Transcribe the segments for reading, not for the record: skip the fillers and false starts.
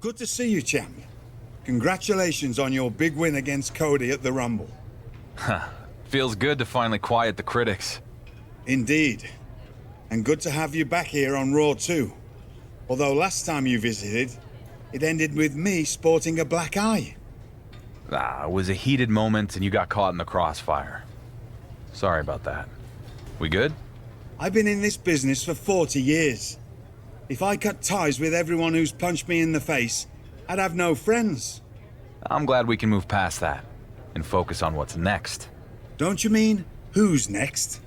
Good to see you, champ. Congratulations on your big win against Cody at the Rumble. Feels good to finally quiet the critics. Indeed. And good to have you back here on Raw too. Although last time you visited, it ended with me sporting a black eye. It was a heated moment and you got caught in the crossfire. Sorry about that. We good? I've been in this business for 40 years. If I cut ties with everyone who's punched me in the face, I'd have no friends. I'm glad we can move past that and focus on what's next. Don't you mean, who's next?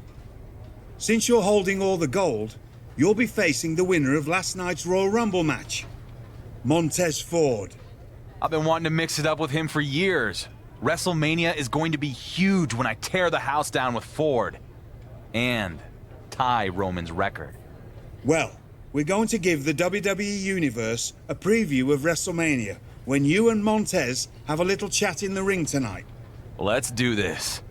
Since you're holding all the gold, you'll be facing the winner of last night's Royal Rumble match, Montez Ford. I've been wanting to mix it up with him for years. WrestleMania is going to be huge when I tear the house down with Ford. And tie Roman's record. Well, we're going to give the WWE Universe a preview of WrestleMania when you and Montez have a little chat in the ring tonight. Let's do this.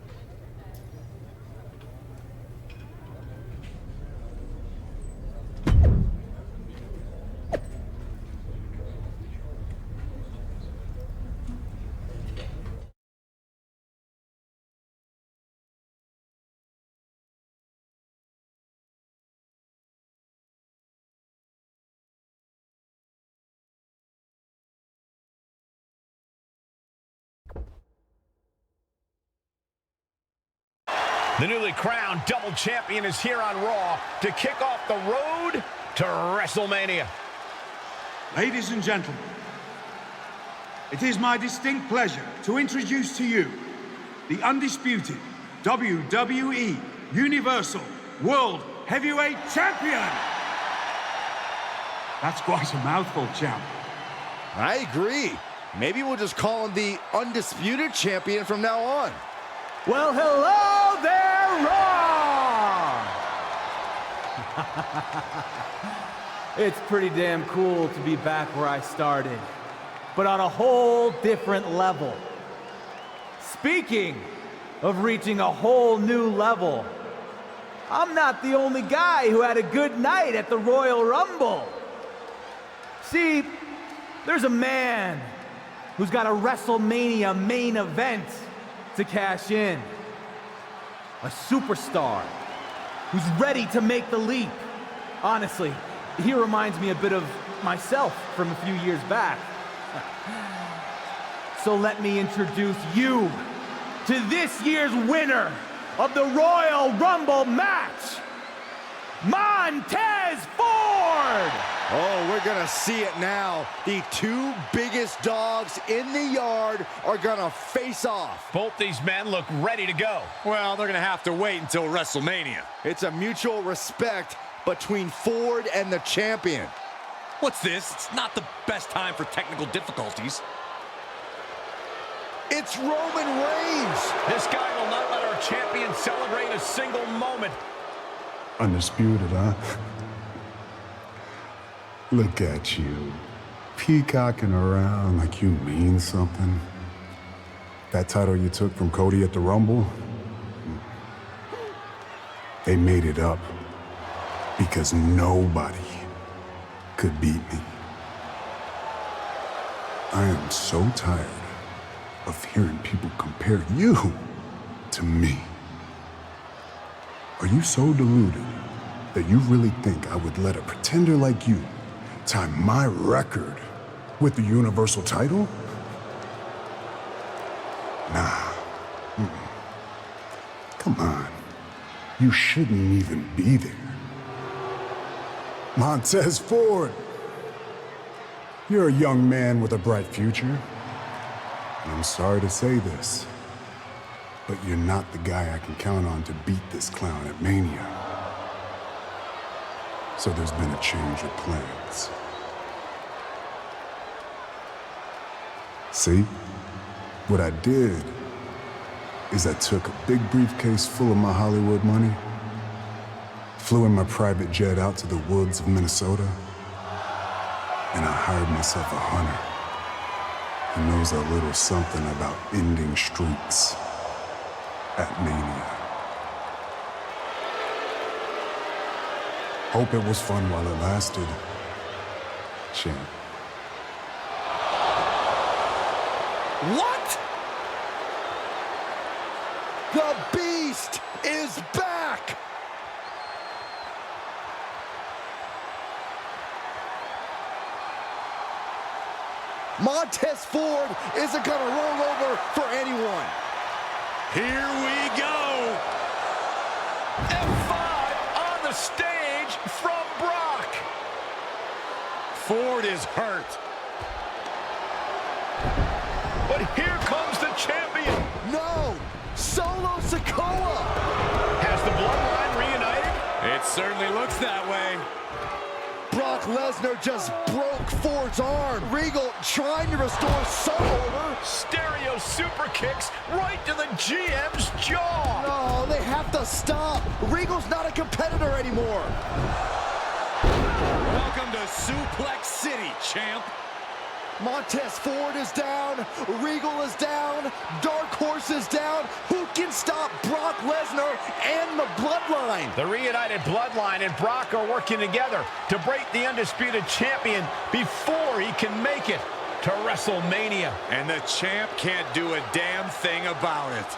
The newly crowned double champion is here on Raw to kick off the road to WrestleMania. Ladies and gentlemen, it is my distinct pleasure to introduce to you the undisputed WWE Universal World Heavyweight Champion. That's quite a mouthful, champ. I agree. Maybe we'll just call him the Undisputed Champion from now on. Well, hello there, Raw! It's pretty damn cool to be back where I started, but on a whole different level. Speaking of reaching a whole new level, I'm not the only guy who had a good night at the Royal Rumble. See, there's a man who's got a WrestleMania main event to cash in. A superstar who's ready to make the leap. Honestly, he reminds me a bit of myself from a few years back. So let me introduce you to this year's winner of the Royal Rumble match, Montez Ford! Oh, we're gonna see it now. The two biggest dogs in the yard are gonna face off. Both these men look ready to go. Well, they're gonna have to wait until WrestleMania. It's a mutual respect between Ford and the champion. What's this? It's not the best time for technical difficulties. It's Roman Reigns. This guy will not let our champion celebrate a single moment. Undisputed, huh? Look at you, peacocking around like you mean something. That title you took from Cody at the Rumble, they made it up because nobody could beat me. I am so tired of hearing people compare you to me. Are you so deluded that you really think I would let a pretender like you tie my record with the Universal title? Nah. Come on. You shouldn't even be there. Montez Ford, you're a young man with a bright future. And I'm sorry to say this, but you're not the guy I can count on to beat this clown at Mania. So there's been a change of plans. See? What I did is I took a big briefcase full of my Hollywood money, flew in my private jet out to the woods of Minnesota, and I hired myself a hunter who knows a little something about ending streaks at Mania. Hope it was fun while it lasted, champ. What? The Beast is back! Montez Ford isn't gonna roll over for anyone. Here we go. F5 on the stage from Brock. Ford is hurt. But here comes the champion. No! Solo Sikoa! Has the bloodline reunited? It certainly looks that way. Brock Lesnar just broke Ford's arm. Regal trying to restore some order. Stereo super kicks right to the GM's jaw. No, they have to stop. Regal's not a competitor anymore. Welcome to Suplex City, champ. Montez Ford is down. Regal is down. Dark Horse is down. Who can stop Brock Lesnar and the Bloodline? The reunited Bloodline and Brock are working together to break the undisputed champion before he can make it to WrestleMania. And the champ can't do a damn thing about it.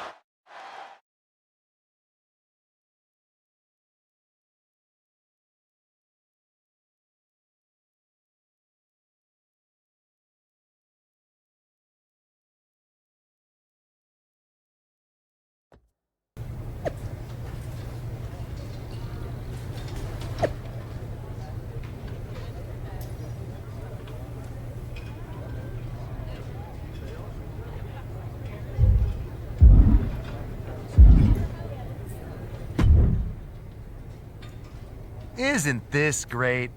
Isn't this great?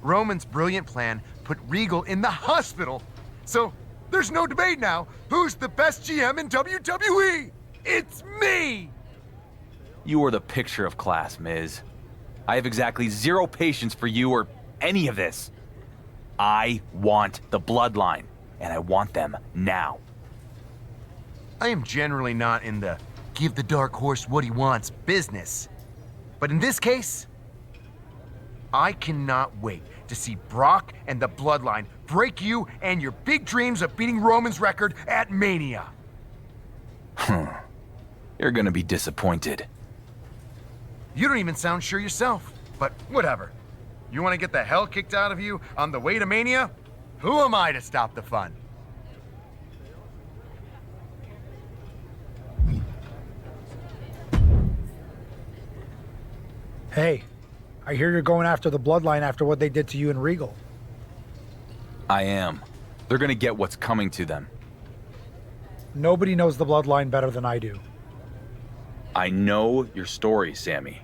Roman's brilliant plan put Regal in the hospital. So there's no debate now. Who's the best GM in WWE? It's me! You are the picture of class, Miz. I have exactly zero patience for you or any of this. I want the bloodline, and I want them now. I am generally not in the give the Dark Horse what he wants business. But in this case, I cannot wait to see Brock and the Bloodline break you and your big dreams of beating Roman's record at Mania. You're gonna be disappointed. You don't even sound sure yourself, but whatever. You want to get the hell kicked out of you on the way to Mania? Who am I to stop the fun? Hey, I hear you're going after the Bloodline after what they did to you and Regal. I am. They're gonna get what's coming to them. Nobody knows the Bloodline better than I do. I know your story, Sammy.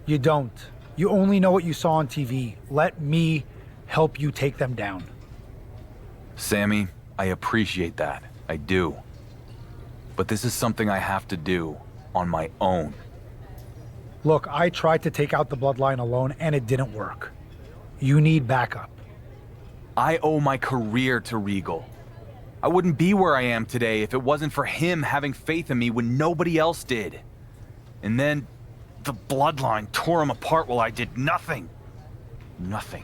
You don't. You only know what you saw on TV. Let me help you take them down. Sammy, I appreciate that. I do. But this is something I have to do on my own. Look, I tried to take out the Bloodline alone and it didn't work. You need backup. I owe my career to Regal. I wouldn't be where I am today if it wasn't for him having faith in me when nobody else did. And then the Bloodline tore him apart while I did nothing. Nothing.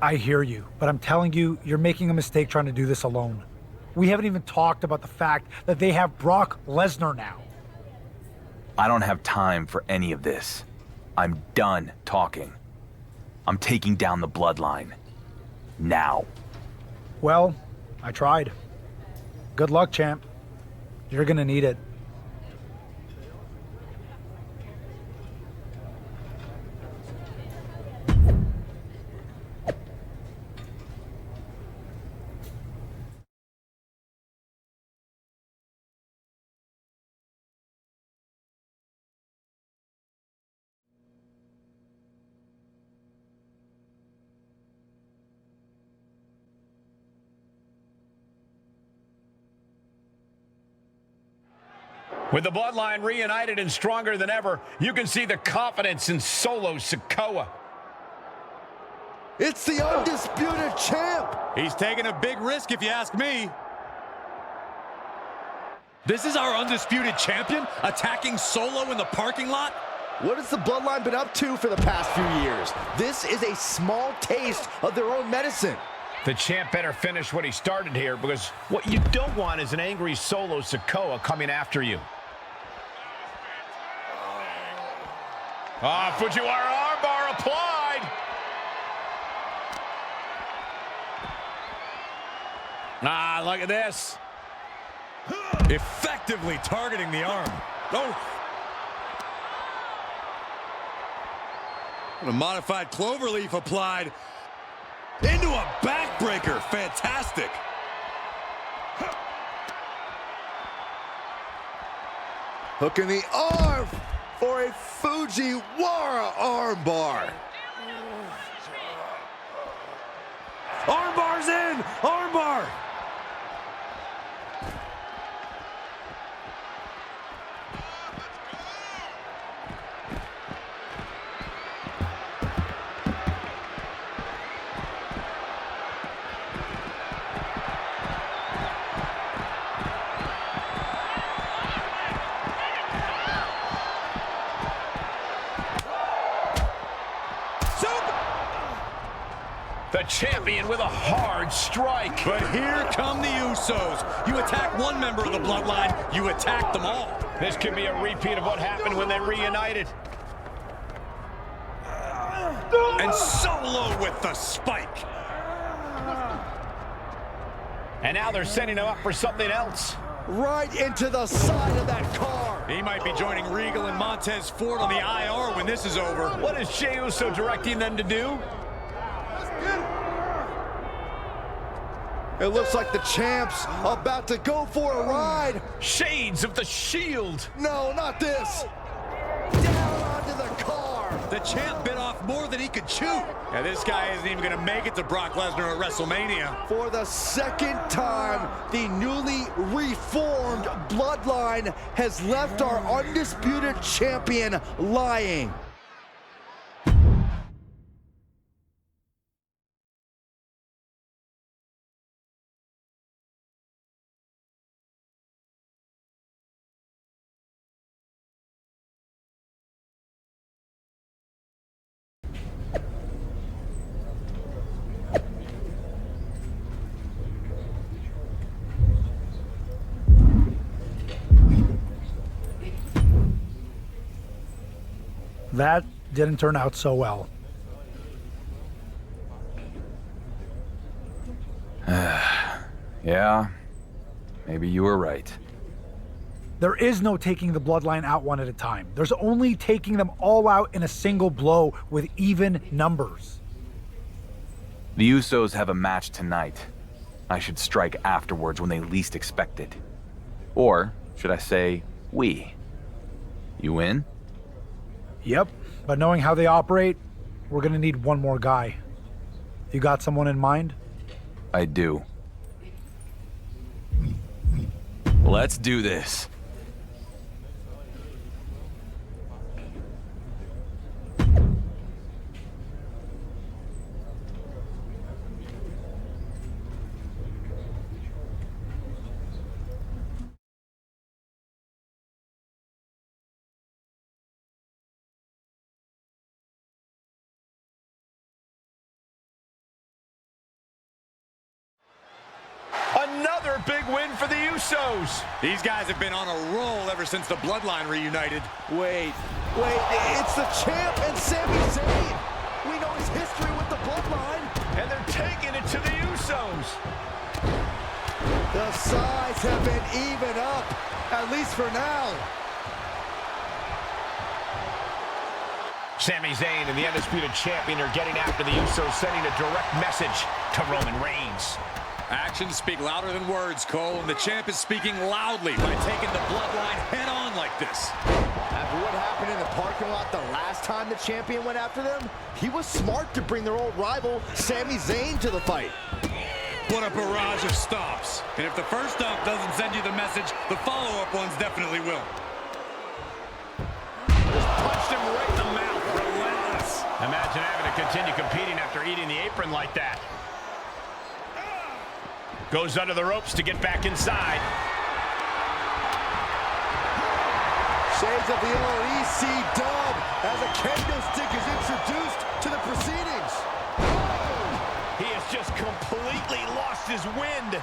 I hear you, but I'm telling you, you're making a mistake trying to do this alone. We haven't even talked about the fact that they have Brock Lesnar now. I don't have time for any of this. I'm done talking. I'm taking down the Bloodline. Now. Well, I tried. Good luck, champ. You're gonna need it. With the Bloodline reunited and stronger than ever, you can see the confidence in Solo Sikoa. It's the undisputed champ. He's taking a big risk if you ask me. This is our undisputed champion attacking Solo in the parking lot? What has the Bloodline been up to for the past few years? This is a small taste of their own medicine. The champ better finish what he started here, because what you don't want is an angry Solo Sikoa coming after you. Fujiwara armbar applied. Look at this. Effectively targeting the arm. Oh. A modified cloverleaf applied into a backbreaker. Fantastic. Hooking the arm for a Fujiwara armbar. Armbar's in. Armbar. The champion with a hard strike. But here come the Usos. You attack one member of the bloodline, you attack them all. This could be a repeat of what happened when they reunited. And Solo with the spike. And now they're setting him up for something else. Right into the side of that car. He might be joining Regal and Montez Ford on the IR when this is over. What is Jey Uso directing them to do? It looks like the champ's about to go for a ride. Shades of the Shield. No, not this. Down onto the car. The champ bit off more than he could chew. Yeah, this guy isn't even going to make it to Brock Lesnar at WrestleMania. For the second time, the newly reformed bloodline has left our undisputed champion lying. That didn't turn out so well. Yeah, maybe you were right. There is no taking the bloodline out one at a time. There's only taking them all out in a single blow with even numbers. The Usos have a match tonight. I should strike afterwards when they least expect it. Or, should I say, we. You in? Yep, but knowing how they operate, we're gonna need one more guy. You got someone in mind? I do. Let's do this. Another big win for the Usos. These guys have been on a roll ever since the bloodline reunited. Wait, it's the champ and Sami Zayn. We know his history with the bloodline. And they're taking it to the Usos. The sides have been even up, at least for now. Sami Zayn and the Undisputed Champion are getting after the Usos, sending a direct message to Roman Reigns. Actions speak louder than words, Cole, and the champ is speaking loudly by taking the bloodline head-on like this. After what happened in the parking lot the last time the champion went after them, he was smart to bring their old rival, Sami Zayn, to the fight. What a barrage of stops. And if the first stop doesn't send you the message, the follow-up ones definitely will. Just punched him right in the mouth. Relentless. Imagine having to continue competing after eating the apron like that. Goes under the ropes to get back inside. Shades of the old EC dub as a kendo stick is introduced to the proceedings. He is just completely loses wind.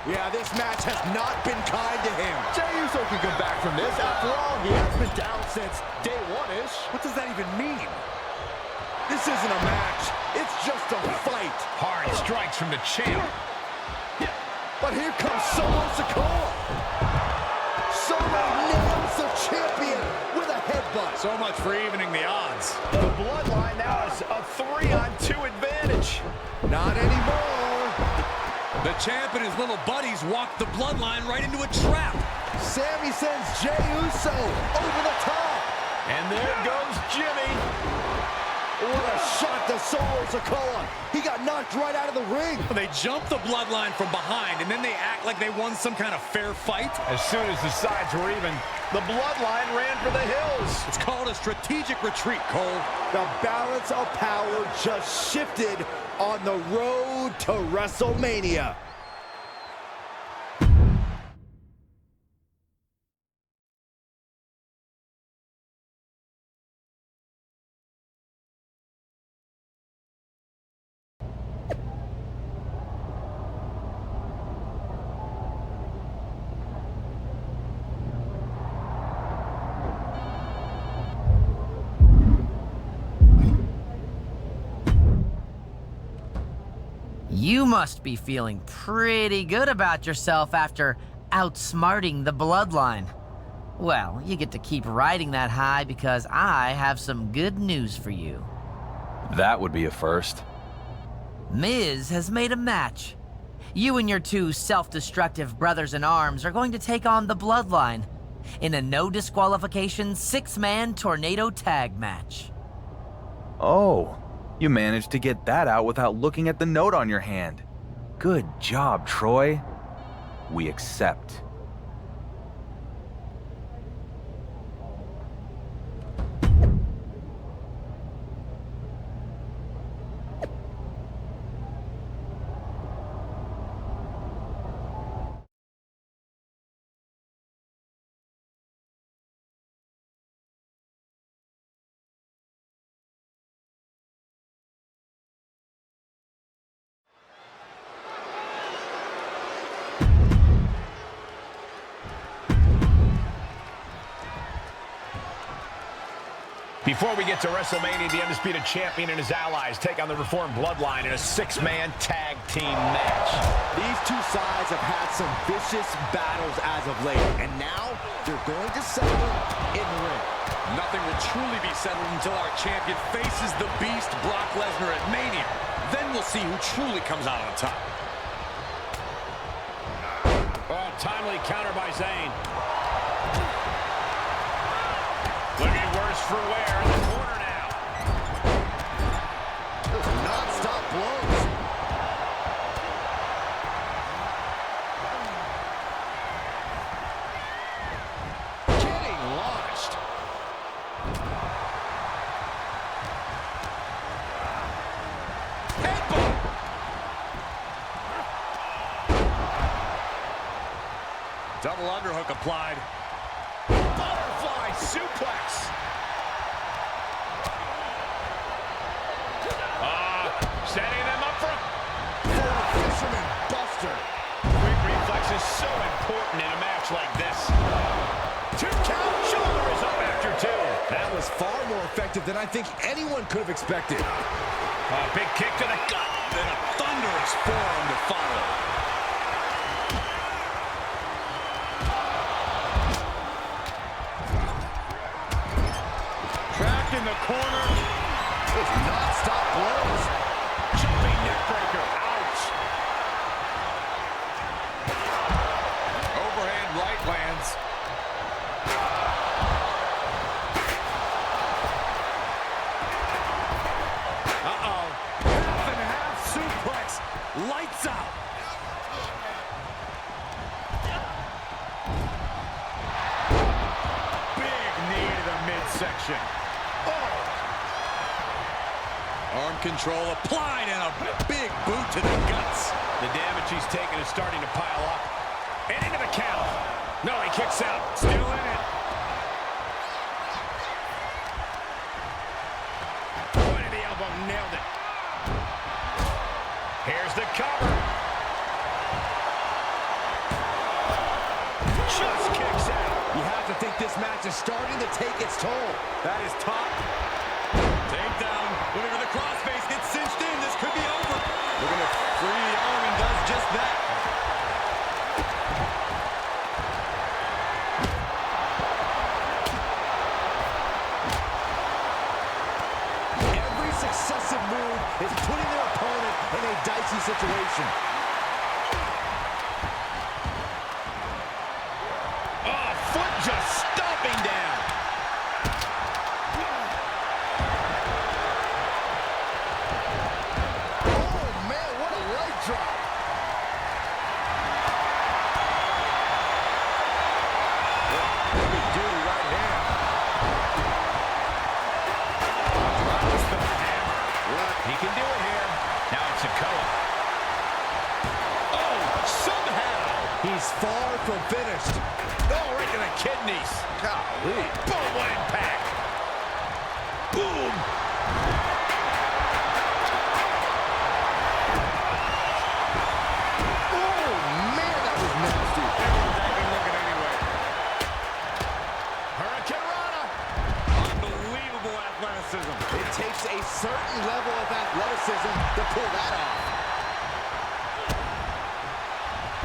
Yeah, this match has not been kind to him. Jey Uso can come back from this. After all, he has been down since day one-ish. What does that even mean? This isn't a match. It's just a fight. Hard strikes from the champ. But here comes Solo Sikoa. Solo nails the champion with a headbutt. So much for evening the odds. The Bloodline now has a 3-on-2 advantage. Not anymore. The champ and his little buddies walked the Bloodline right into a trap. Sami sends Jey Uso over the top. And there goes Jimmy. What a shot to Solo Sikoa. He got knocked right out of the ring. They jumped the Bloodline from behind, and then they act like they won some kind of fair fight. As soon as the sides were even, the Bloodline ran for the hills. It's called a strategic retreat, Cole. The balance of power just shifted on the road to WrestleMania. You must be feeling pretty good about yourself after outsmarting the Bloodline. Well, you get to keep riding that high because I have some good news for you. That would be a first. Miz has made a match. You and your two self-destructive brothers-in-arms are going to take on the Bloodline in a no disqualification 6-man tornado tag match. Oh, you managed to get that out without looking at the note on your hand. Good job, Troy. We accept. Before we get to WrestleMania, the Undisputed Champion and his allies take on the Reformed Bloodline in a 6-man tag team match. These two sides have had some vicious battles as of late, and now they're going to settle in the ring. Nothing will truly be settled until our champion faces the beast Brock Lesnar at Mania. Then we'll see who truly comes out on top. Oh, timely counter by Zayn. Looking worse for wear in the corner now. Non-stop blows. Getting launched. Headbutt! Double underhook applied. Butterfly suplex. Setting them up for a fisherman buster. Quick reflex is so important in a match like this. 2 count. Shoulder is up after 2. That was far more effective than I think anyone could have expected. A big kick to the gut. Then a thunderous forearm to follow. Trapped in the corner. With non-stop blows. Jumping neckbreaker. Ouch. Overhand right lands. Uh-oh. Half and half suplex. Lights out. Big knee to the midsection. Arm control applied and a big boot to the guts. The damage he's taken is starting to pile up. And into the count. No, he kicks out. Still in it. Point of the elbow, nailed it. Here's the cover. think this match is starting to take its toll. That is top. Takedown. Looking for the crossface. Gets cinched in. This could be over. Looking to free the arm and does just that. Every successive move is putting their opponent in a dicey situation. Oh, foot just stomping down. Oh, man, what a leg drop. Heavy duty right hand. He can do it here. Now it's Sikoa. Oh, somehow. He's far from finished. Oh, right to the kidneys. Golly. Boom, what impact. Boom. Oh, man, that was nasty. Looking anyway. Hurricane Rana. Unbelievable athleticism. It takes a certain level of athleticism to pull that off.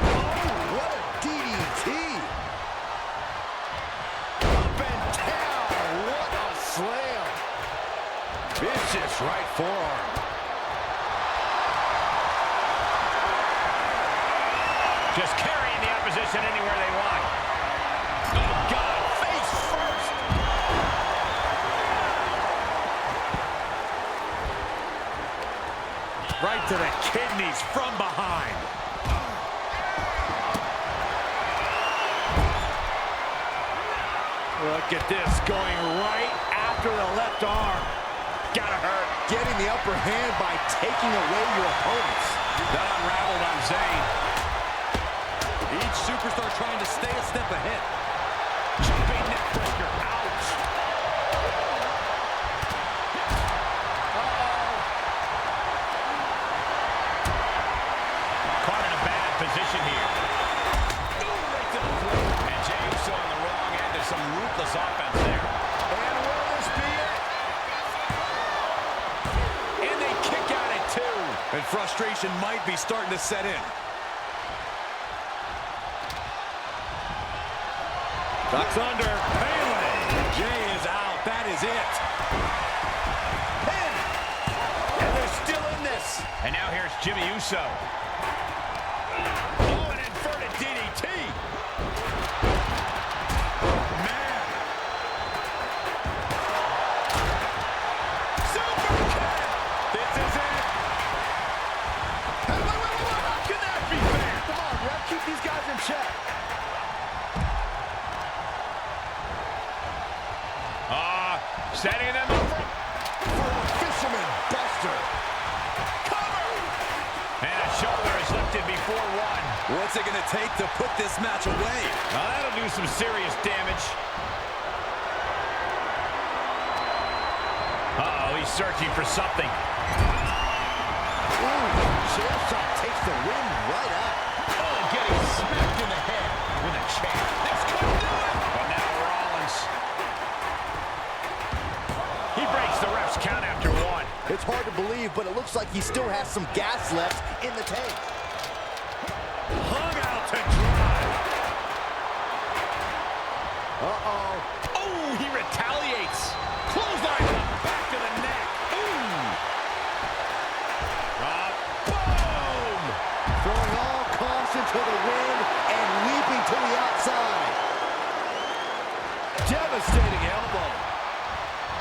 Oh, what a DDT. Up and down. What a slam. Vicious right forearm. Just carrying the opposition anywhere they want. Oh, God, face first. Right to the kidneys from behind. Look at this, going right after the left arm. Gotta hurt. Getting the upper hand by taking away your opponents. That unraveled on Zayn. Each superstar trying to stay a step ahead. Jumping neck breaker. Ouch. Caught in a bad position here. Right to the throat. And Jey Uso on the wrong end. There's some ruthless offense there. And will this be it? And they kick out at 2. And frustration might be starting to set in. Ducks under. Melee. Jey is out. That is it. Pin. And they're still in this. And now here's Jimmy Uso. Oh, an inverted DDT. Man. Super kick. This is it. Hey, wait. How can that be fair? Come on, ref, keep these guys in check. Setting them up For a fisherman buster. cover. And a shoulder is lifted before 1. What's it going to take to put this match away? Now that'll do some serious damage. Uh-oh, he's searching for something. Ooh, chair shot takes the wind right out. Oh, getting smacked in the head with a chair. This could do it. But now Rollins. He breaks the ref's count after 1. It's hard to believe, but it looks like he still has some gas left in the tank. Hung out to dry. Uh-oh. Oh, he retaliates. Clothesline to the back of the neck. Ooh. Boom. Throwing all caution to the wind and leaping to the outside. Devastating elbow.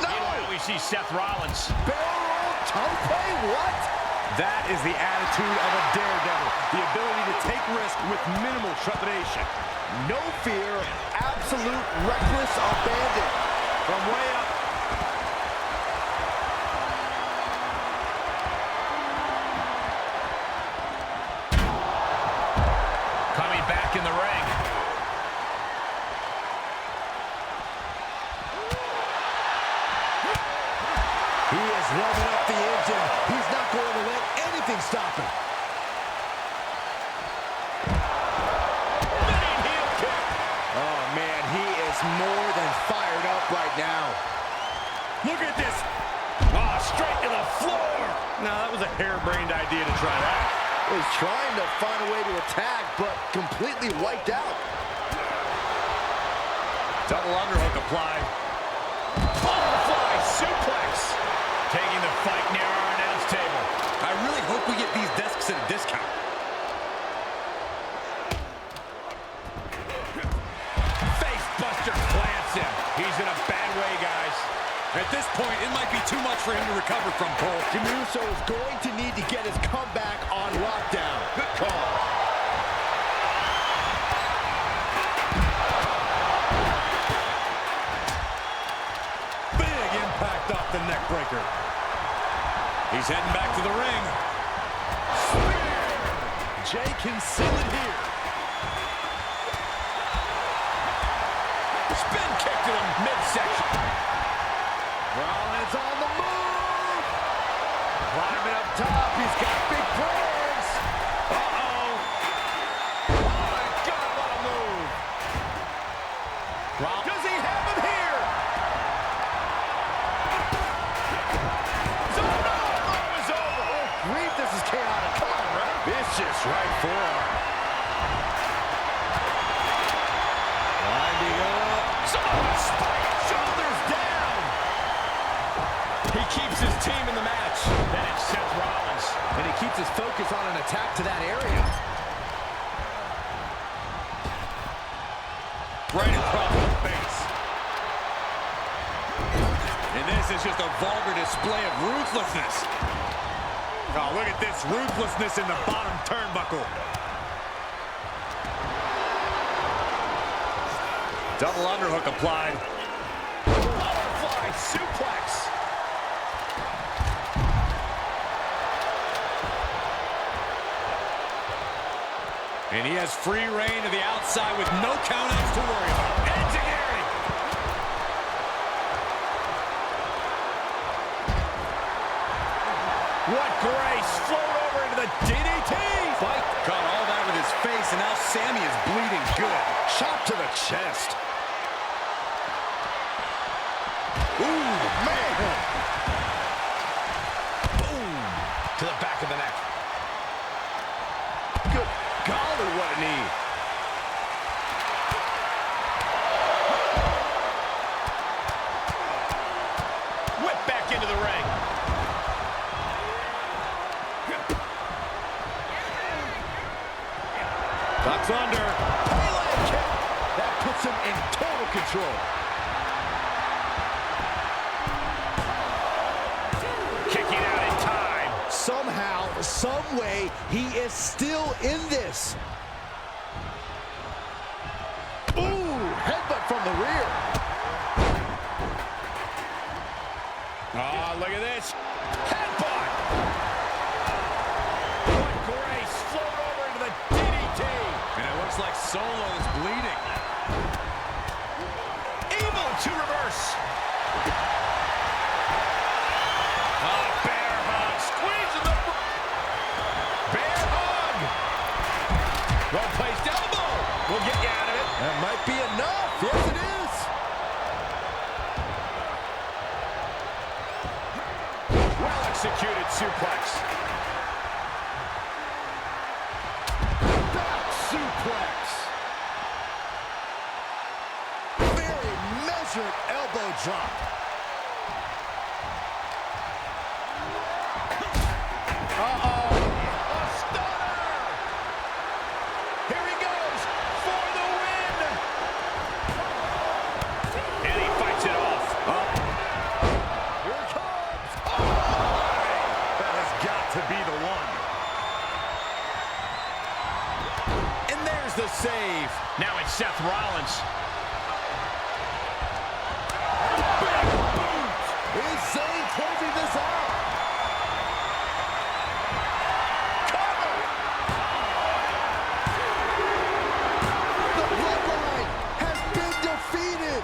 No. We see Seth Rollins. Barrel roll tope, what? That is the attitude of a daredevil. The ability to take risk with minimal trepidation. No fear, absolute reckless abandon. From way up. Coming back in the ring. He is revving up the engine. He's not going to let anything stop him. Oh, man, he is more right now. Look at this. Oh, straight to the floor. No, that was a harebrained idea to try that. Was trying to find a way to attack, but completely wiped out. Double underhook applied. Butterfly suplex. Taking the fight near our announce table. I really hope we get these desks at a discount. Facebuster plants him. He's in a bad way, guys. At this point, it might be too much for him to recover from, Cole. Uso is going to need to get his comeback on lockdown. Good call. Big impact off the neck breaker. He's heading back to the ring. Spear! Jay can seal it here. Spin kick to the midsection. Rollins on the move. Climbing up top. He's got big plans. Uh-oh. Oh, my God, what a move. Does he have him here? Oh, no. Oh, it's over. Oh, grief, this is chaotic. Come on, Ray. Vicious right forearm. Winding up. Samoa spike. Shoulders down. He keeps his team in the match. Then it's Seth Rollins. And he keeps his focus on an attack to that area. Right across the face. And this is just a vulgar display of ruthlessness. Oh, look at this ruthlessness in the bottom turnbuckle. Double underhook applied. Butterfly suplex. And he has free reign to the outside with no countouts to worry about. Engineering. What grace. Float over into the DDT. Fight. Caught all that with his face, and now Sammy is bleeding good. Shot to the chest. Ooh, man. Boom. To the back of the neck. Good golly, what a knee. Whip back into the ring. Ducks under. Highlight kick. That puts him in total control. Kicking out in time. Somehow, some way, he is still in this. Ooh, headbutt from the rear. Ah, look at this. Headbutt. What grace. Float over into the DDT. And it looks like Solo is bleeding. Evil to reverse. Bear hug. Squeezing the... Bear hug. Well-placed elbow. We'll get you out of it. That might be enough. Yes, it is. Well-executed suplex. Back suplex. Very measured elbow drop. Uh-oh. A stunner. Here he goes for the win. And he fights it off. Here it comes. Oh, that has got to be the one. And there's the save. Now it's Seth Rollins. Big boot. Is Zayn closing this out? The bloodline has been defeated.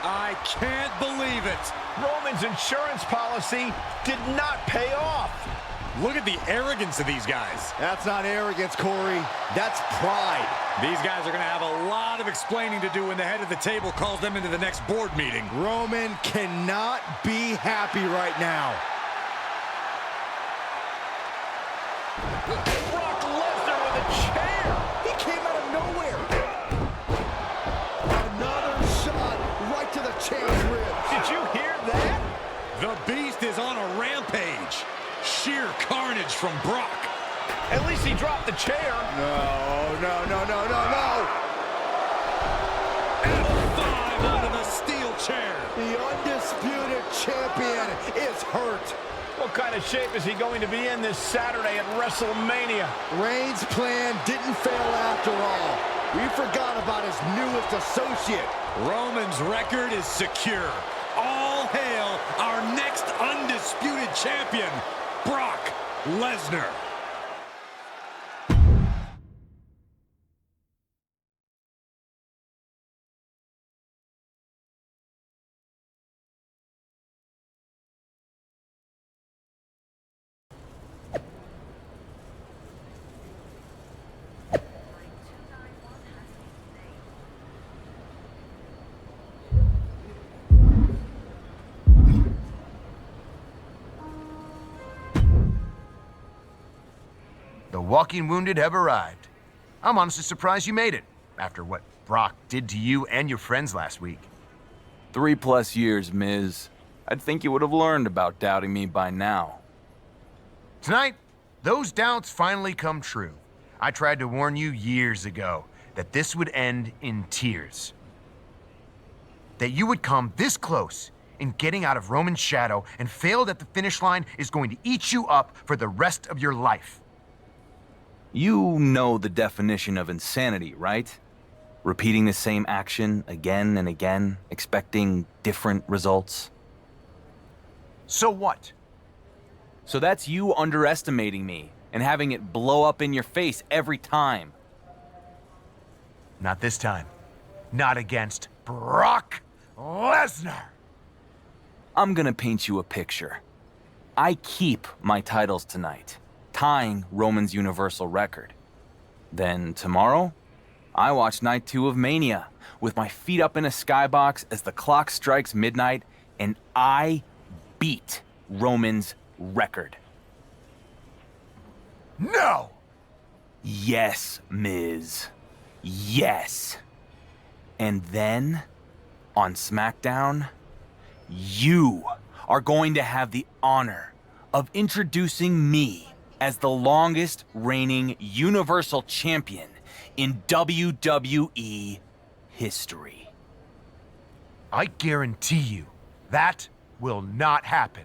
I can't believe it. Roman's insurance policy did not pay off. Look at the arrogance of these guys. That's not arrogance, Corey. That's pride. These guys are going to have a lot of explaining to do when the head of the table calls them into the next board meeting. Roman cannot be happy right now. Brock Lesnar with a chair. He came out of nowhere. Another shot right to the champ's ribs. Did you hear that? The Beast is on a rampage. Sheer carnage from Brock. At least he dropped the chair. No, no, no, no, no, no. F5 onto the steel chair. The undisputed champion is hurt. What kind of shape is he going to be in this Saturday at WrestleMania? Reigns' plan didn't fail after all. We forgot about his newest associate. Roman's record is secure. All hail our next undisputed champion, Brock Lesnar. The walking wounded have arrived. I'm honestly surprised you made it, after what Brock did to you and your friends last week. 3+ years, Miz. I'd think you would have learned about doubting me by now. Tonight, those doubts finally come true. I tried to warn you years ago that this would end in tears. That you would come this close in getting out of Roman's shadow and failed at the finish line is going to eat you up for the rest of your life. You know the definition of insanity, right? Repeating the same action again and again, expecting different results. So what? So that's you underestimating me and having it blow up in your face every time. Not this time. Not against Brock Lesnar. I'm gonna paint you a picture. I keep my titles tonight, tying Roman's Universal record. Then tomorrow, I watch Night 2 of Mania with my feet up in a skybox as the clock strikes midnight, and I beat Roman's record. No! Yes, Miz. Yes. And then, on SmackDown, you are going to have the honor of introducing me as the longest reigning Universal Champion in WWE history. I guarantee you, that will not happen.